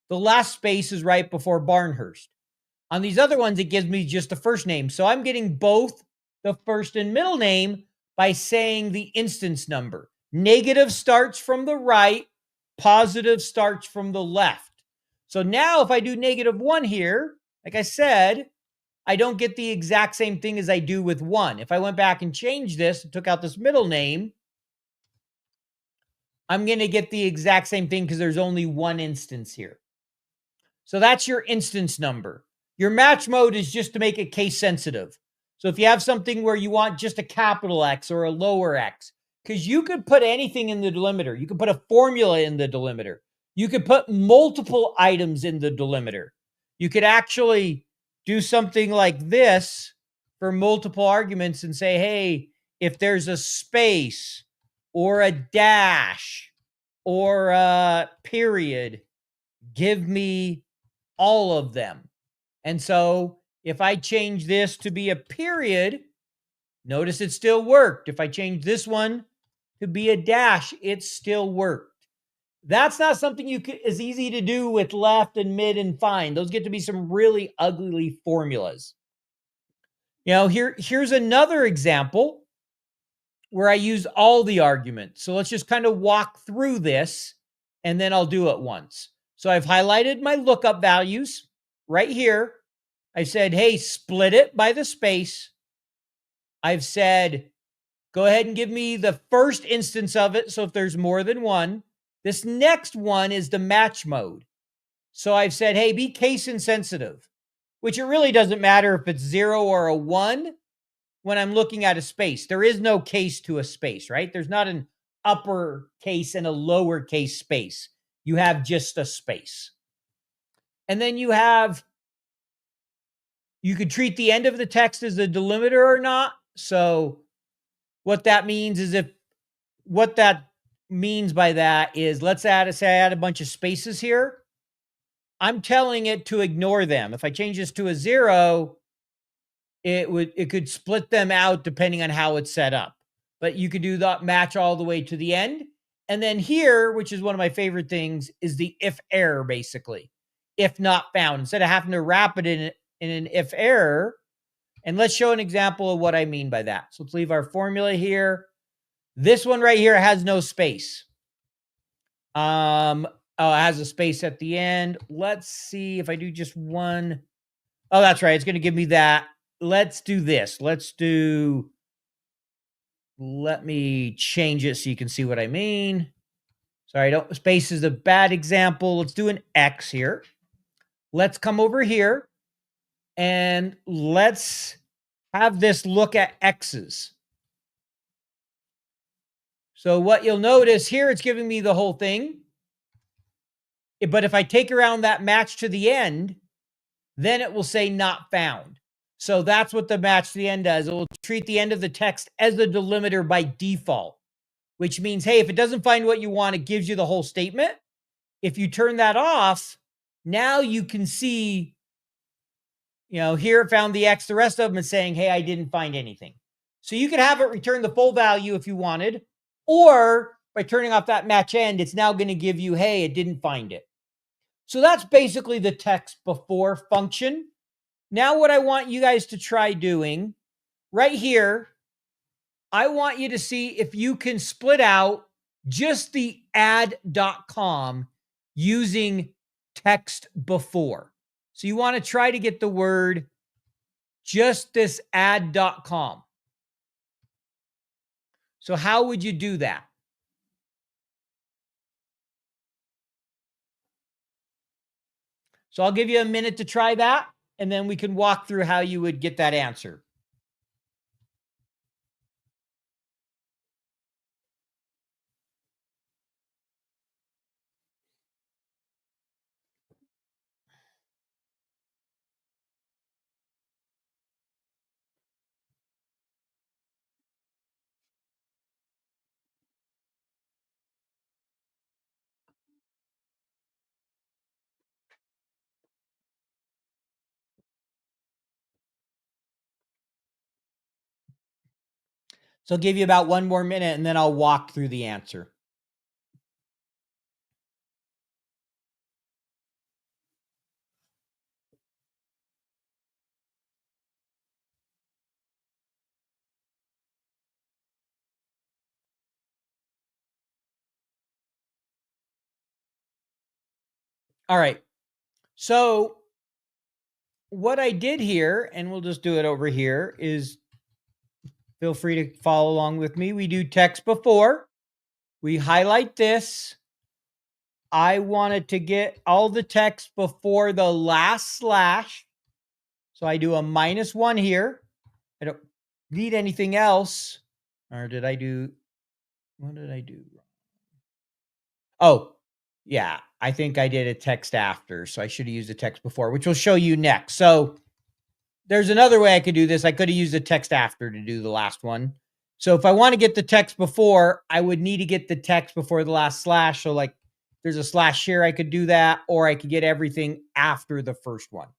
the last space is right before Barnhurst. On these other ones, it gives me just the first name. So I'm getting both the first and middle name by saying the instance number. Negative starts from the right, positive starts from the left. So now if I do -1 here, like I said, I don't get the exact same thing as I do with 1. If I went back and changed this and took out this middle name, I'm going to get the exact same thing because there's only one instance here. So that's your instance number. Your match mode is just to make it case sensitive. So if you have something where you want just a capital X or a lower x, because you could put anything in the delimiter. You could put a formula in the delimiter. You could put multiple items in the delimiter. You could actually do something like this for multiple arguments and say, hey, if there's a space or a dash or a period, give me all of them. And so if I change this to be a period, notice it still worked. If I change this one to be a dash, it still worked. That's not something is easy to do with left and mid and find. Those get to be some really ugly formulas. Here's another example where I use all the arguments. So let's just kind of walk through this and then I'll do it once. So I've highlighted my lookup values right here. I said, hey, split it by the space. I've said, go ahead and give me the first instance of it. So if there's more than one, this next one is the match mode. So I've said, hey, be case insensitive, which it really doesn't matter if it's 0 or a 1 when I'm looking at a space. There is no case to a space, right? There's not an upper case and a lower case space. You have just a space. And then you could treat the end of the text as a delimiter or not. So what that means is what that means by that is, let's say I add a bunch of spaces here. I'm telling it to ignore them. If I change this to a 0, it could split them out depending on how it's set up. But you could do that match all the way to the end. And then here, which is one of my favorite things, is the if error, basically. If not found. Instead of having to wrap it in an if error. And let's show an example of what I mean by that. So let's leave our formula here. This one right here has no space. It has a space at the end. Let's see if I do just one. Oh, that's right. It's going to give me that. Let's do this. Let me change it so you can see what I mean. Sorry, space is a bad example. Let's do an X here. Let's come over here and let's have this look at X's. So what you'll notice here, it's giving me the whole thing. But if I take around that match to the end, then it will say not found. So that's what the match to the end does. It will treat the end of the text as a delimiter by default, which means, hey, if it doesn't find what you want, it gives you the whole statement. If you turn that off, now you can see, here it found the X, the rest of them is saying, hey, I didn't find anything. So you could have it return the full value if you wanted, or by turning off that match end, it's now going to give you, hey, it didn't find it. So that's basically the text before function. Now, what I want you guys to try doing right here, I want you to see if you can split out just the add.com using text before. So you want to try to get the word just this add.com. So how would you do that? So I'll give you a minute to try that, and then we can walk through how you would get that answer. So I'll give you about one more minute, and then I'll walk through the answer. All right. So what I did here, and we'll just do it over here, is feel free to follow along with me. We do text before. We highlight this. I wanted to get all the text before the last slash. So I do a -1 here. I don't need anything else. Or did I do, what did I do? Oh, yeah. I think I did a text after. So I should have used a text before, which we'll show you next. So there's another way I could do this. I could have used the text after to do the last one. So if I want to get the text before, I would need to get the text before the last slash. So like there's a slash here, I could do that, or I could get everything after the first one.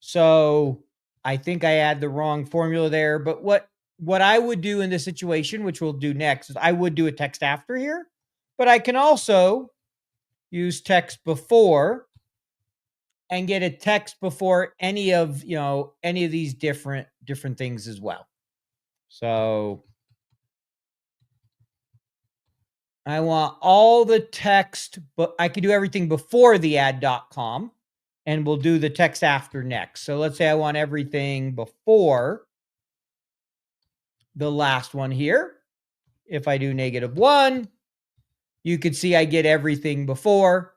So I think I had the wrong formula there. But what I would do in this situation, which we'll do next, is I would do a text after here, but I can also use text before and get a text before any of these different things as well. So I want all the text, but I could do everything before the add.com, and we'll do the text after next. So let's say I want everything before the last one here. If I do -1, you could see I get everything before.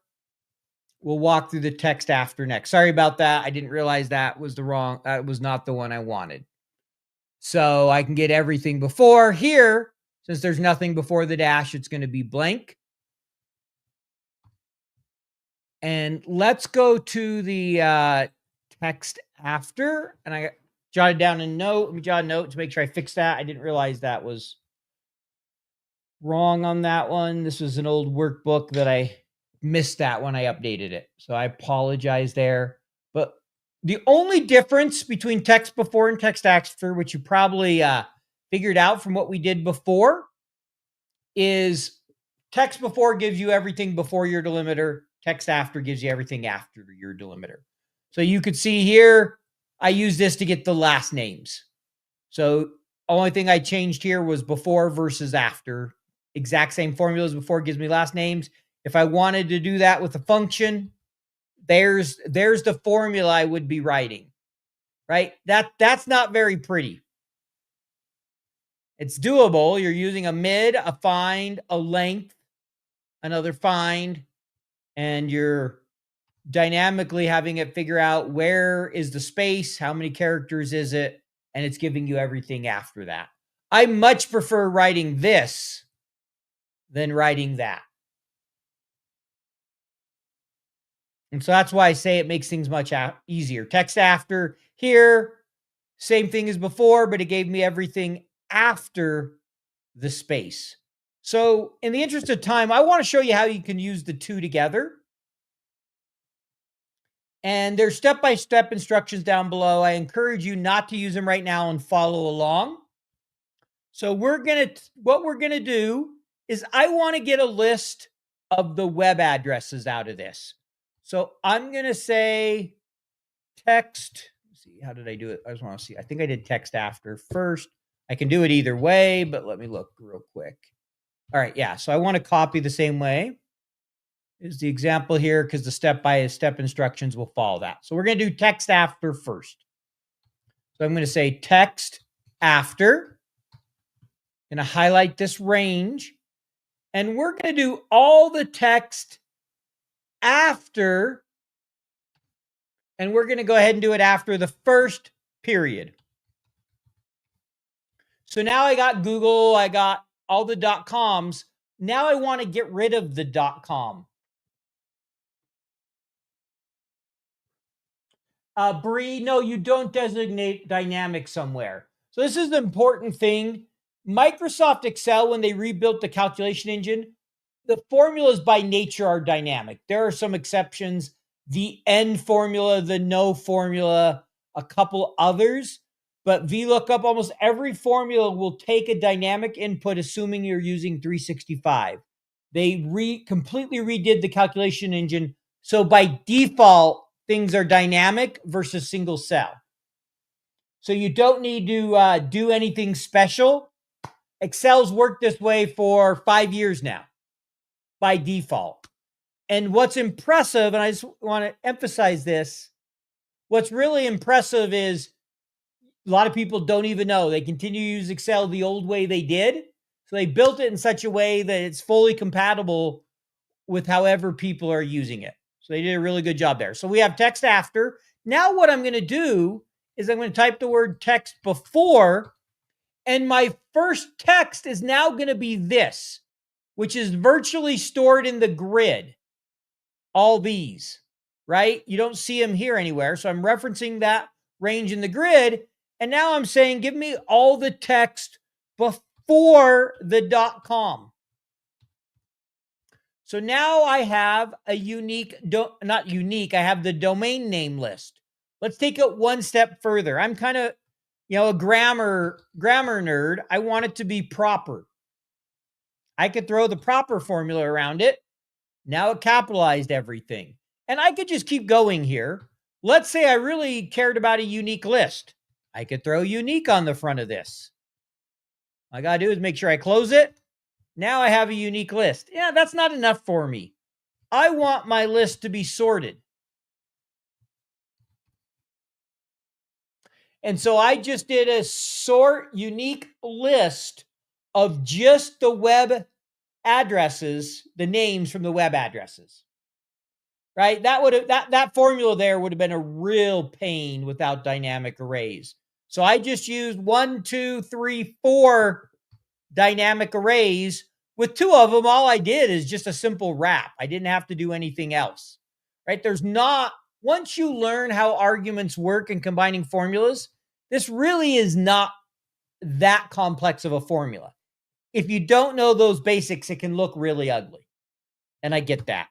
We'll walk through the text after next. Sorry about that. I didn't realize that was not the one I wanted. So I can get everything before here. Since there's nothing before the dash, it's going to be blank. And let's go to the text after. And I jotted down a note. Let me jot a note to make sure I fix that. I didn't realize that was wrong on that one. This was an old workbook that I missed that when I updated it. So I apologize there. But the only difference between text before and text after, which you probably figured out from what we did before, is text before gives you everything before your delimiter. Text after gives you everything after your delimiter. So you could see here, I use this to get the last names. So only thing I changed here was before versus after. Exact same formulas before gives me last names. If I wanted to do that with a function, there's the formula I would be writing, right? That's not very pretty. It's doable. You're using a mid, a find, a length, another find, and you're dynamically having it figure out where is the space, how many characters is it, and it's giving you everything after that. I much prefer writing this than writing that. And so that's why I say it makes things much easier. Text after here, same thing as before, but it gave me everything after the space. So in the interest of time, I want to show you how you can use the two together. And there's step-by-step instructions down below. I encourage you not to use them right now and follow along. So what we're going to do is I want to get a list of the web addresses out of this. So I'm going to say text. Let's see, how did I do it? I just want to see. I think I did text after first. I can do it either way, but let me look real quick. All right, yeah. So I want to copy the same way. Is the example here because the step-by-step instructions will follow that. So we're going to do text after first. So I'm going to say text after. I'm going to highlight this range. And we're going to do all the text after. And we're going to go ahead and do it after the first period. So now I got Google. I got all the .coms. Now I want to get rid of the .com. Bree, no, you don't designate dynamic somewhere. So this is the important thing. Microsoft Excel, when they rebuilt the calculation engine, the formulas by nature are dynamic. There are some exceptions. The end formula, the no formula, a couple others. But VLOOKUP, almost every formula will take a dynamic input, assuming you're using 365. They completely redid the calculation engine. So by default, things are dynamic versus single cell. So you don't need to do anything special. Excel's worked this way for 5 years now by default. And what's impressive, and I just want to emphasize this, what's really impressive is a lot of people don't even know. They continue to use Excel the old way they did. So they built it in such a way that it's fully compatible with however people are using it. So they did a really good job there. So we have text after. Now what I'm going to do is I'm going to type the word text before, and my first text is now going to be this, which is virtually stored in the grid. All these, right? You don't see them here anywhere. So I'm referencing that range in the grid. And now I'm saying, give me all the text before the .com. So now I have a not unique, I have the domain name list. Let's take it one step further. I'm kind of, a grammar nerd. I want it to be proper. I could throw the proper formula around it. Now it capitalized everything. And I could just keep going here. Let's say I really cared about a unique list. I could throw unique on the front of this. All I got to do is make sure I close it. Now I have a unique list. Yeah, that's not enough for me. I want my list to be sorted. And so I just did a sort unique list of just the web addresses, the names from the web addresses. Right? That formula there would have been a real pain without dynamic arrays. So I just used 1, 2, 3, 4 dynamic arrays. With 2 of them, all I did is just a simple wrap. I didn't have to do anything else. Right? Once you learn how arguments work and combining formulas, this really is not that complex of a formula. If you don't know those basics, it can look really ugly. And I get that.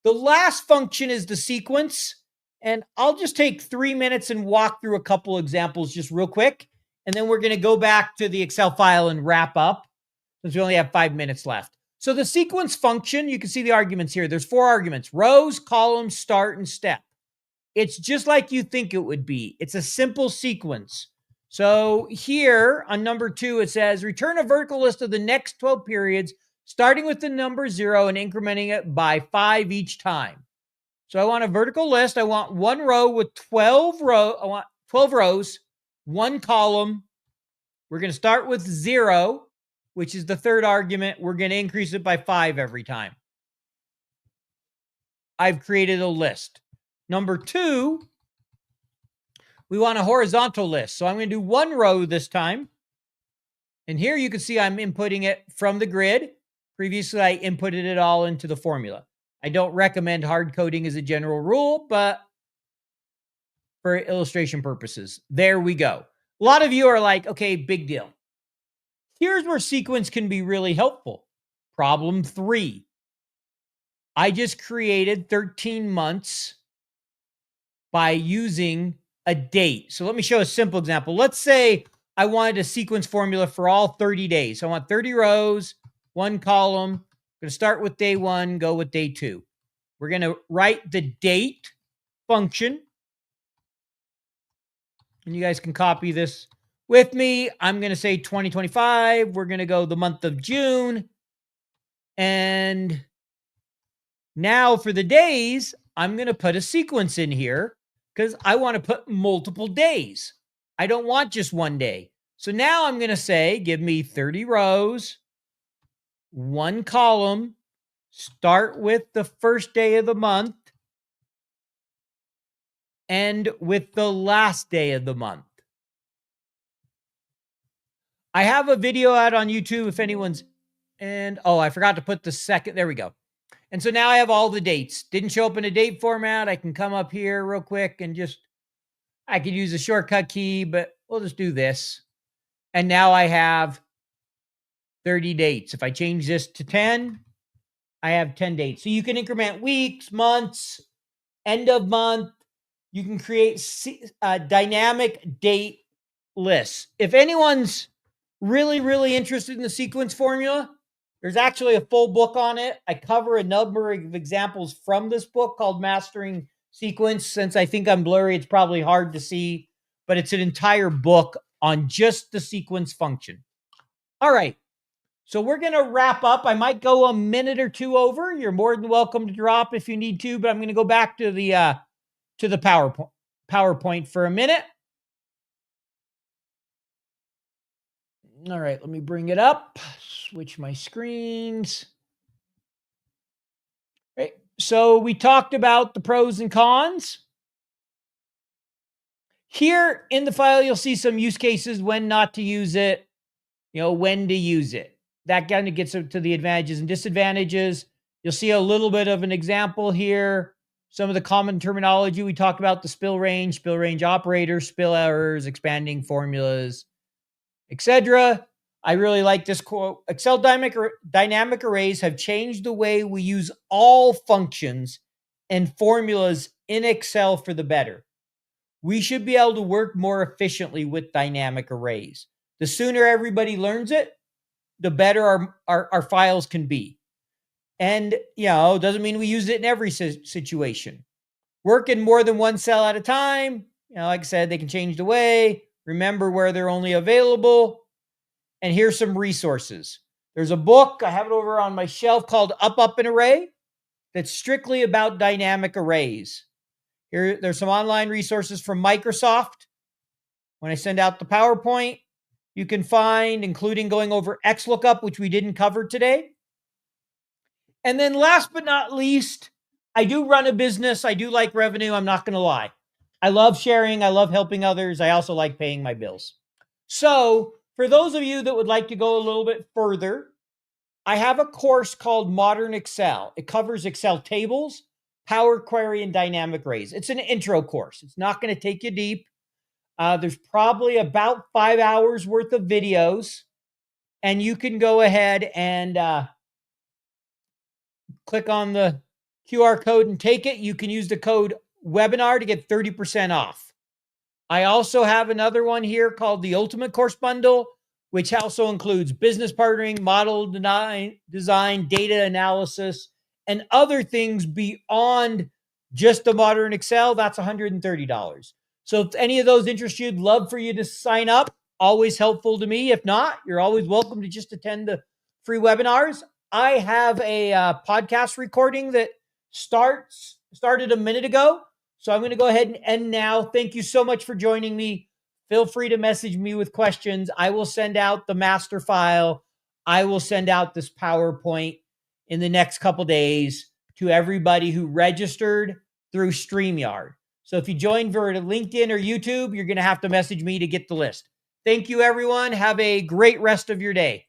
The last function is the sequence. And I'll just take 3 minutes and walk through a couple examples just real quick. And then we're going to go back to the Excel file and wrap up since we only have 5 minutes left. So the sequence function, you can see the arguments here. There's 4 arguments: rows, columns, start, and step. It's just like you think it would be. It's a simple sequence. So here on number 2, it says, return a vertical list of the next 12 periods, starting with the number 0 and incrementing it by 5 each time. So I want a vertical list. I want one row with 12 rows. I want 12 rows, one column. We're going to start with 0, which is the third argument. We're going to increase it by 5 every time. I've created a list. Number 2, we want a horizontal list. So I'm going to do 1 row this time. And here you can see I'm inputting it from the grid. Previously, I inputted it all into the formula. I don't recommend hard coding as a general rule, but for illustration purposes, there we go. A lot of you are like, okay, big deal. Here's where sequence can be really helpful. Problem 3. I just created 13 months by using a date. So let me show a simple example. Let's say I wanted a sequence formula for all 30 days. So I want 30 rows, one column. I'm going to start with day one, go with day two. We're going to write the date function. And you guys can copy this with me. I'm going to say 2025. We're going to go the month of June. And now for the days, I'm going to put a sequence in here because I want to put multiple days. I don't want just one day. So now I'm going to say, give me 30 rows, one column, start with the first day of the month, end with the last day of the month. I have a video out on YouTube if anyone's, and oh, I forgot to put the second, there we go. And so now I have all the dates. Didn't show up in a date format. I can come up here real quick and just, I could use a shortcut key, but we'll just do this. And now I have 30 dates. If I change this to 10, I have 10 dates. So you can increment weeks, months, end of month. You can create dynamic date lists. If anyone's really interested in the sequence formula, there's actually a full book on it. I cover a number of examples from this book called Mastering Sequence. Since I think I'm blurry, it's probably hard to see, but it's an entire book on just the sequence function. All right. So we're going to wrap up. I might go a minute or two over. You're more than welcome to drop if you need to, but I'm going to go back to the PowerPoint for a minute. All right, let me bring it up. Switch my screens. Right. So we talked about the pros and cons. Here in the file, you'll see some use cases, when not to use it, when to use it. That kind of gets to the advantages and disadvantages. You'll see a little bit of an example here. Some of the common terminology we talked about: the spill range operator, spill errors, expanding formulas, etc. I really like this quote. Excel dynamic arrays have changed the way we use all functions and formulas in Excel for the better. We should be able to work more efficiently with dynamic arrays. The sooner everybody learns it, the better our files can be. And, doesn't mean we use it in every situation. Work in more than one cell at a time. Like I said, they can change the way. Remember where they're only available. And here's some resources. There's a book, I have it over on my shelf, called Up an Array, that's strictly about dynamic arrays. There's some online resources from Microsoft. When I send out the PowerPoint, you can find, including going over XLOOKUP, which we didn't cover today. And then last but not least, I do run a business. I do like revenue. I'm not going to lie. I love sharing. I love helping others. I also like paying my bills. So for those of you that would like to go a little bit further, I have a course called Modern Excel. It covers Excel tables, Power Query, and dynamic arrays. It's an intro course. It's not going to take you deep. There's probably about 5 hours worth of videos, and you can go ahead and click on the QR code and take it. You can use the code webinar to get 30% off. I also have another one here called the Ultimate Course Bundle, which also includes business partnering, model design, data analysis, and other things beyond just the Modern Excel. That's $130. So if any of those interest you, I'd love for you to sign up. Always helpful to me. If not, you're always welcome to just attend the free webinars. I have a podcast recording that started a minute ago. So I'm going to go ahead and end now. Thank you so much for joining me. Feel free to message me with questions. I will send out the master file. I will send out this PowerPoint in the next couple days to everybody who registered through StreamYard. So if you join via LinkedIn or YouTube, you're going to have to message me to get the list. Thank you, everyone. Have a great rest of your day.